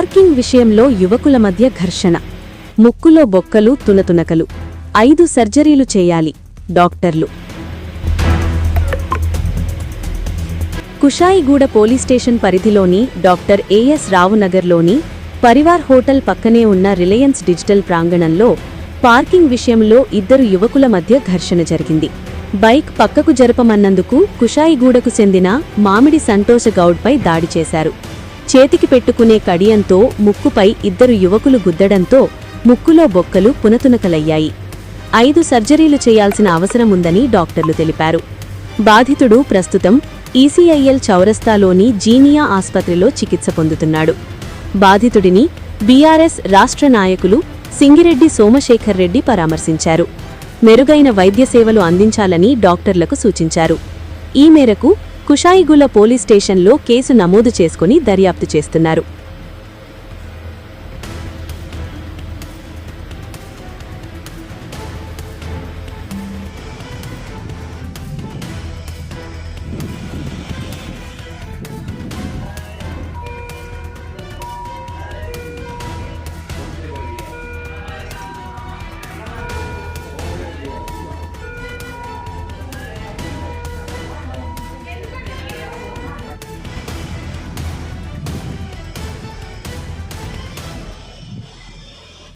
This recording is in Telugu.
పార్కింగ్ విషయంలో యువకుల మధ్య ఘర్షణ. ముక్కులో బొక్కలు, తునతునకలు. 5 సర్జరీలు చేయాలి డాక్టర్లు. కుషాయిగూడ పోలీస్ స్టేషన్ పరిధిలోని డాక్టర్ ఏఎస్ రావు నగర్లోని పరివార్ హోటల్ పక్కనే ఉన్న రిలయన్స్ డిజిటల్ ప్రాంగణంలో పార్కింగ్ విషయంలో 2 యువకుల మధ్య ఘర్షణ జరిగింది. బైక్ పక్కకు జరపమన్నందుకు కుషాయిగూడకు చెందిన మామిడి సంతోష గౌడ్పై దాడి చేశారు. చేతికి పెట్టుకునే కడియంతో ముక్కుపై 2 యువకులు గుద్దడంతో ముక్కులో బొక్కలు, పునతునకలయ్యాయి. 5 సర్జరీలు చేయాల్సిన అవసరముందని డాక్టర్లు తెలిపారు. బాధితుడు ప్రస్తుతం ఈసీఐఎల్ చౌరస్తాలోని జీనియా ఆస్పత్రిలో చికిత్స పొందుతున్నాడు. బాధితుడిని బీఆర్ఎస్ రాష్ట్ర నాయకులు సింగిరెడ్డి సోమశేఖర్ రెడ్డి పరామర్శించారు. మెరుగైన వైద్య సేవలు అందించాలని డాక్టర్లకు సూచించారు. ఈ మేరకు కుషాయిగూడ పోలీస్ స్టేషన్లో కేసు నమోదు చేసుకుని దర్యాప్తు చేస్తున్నారు.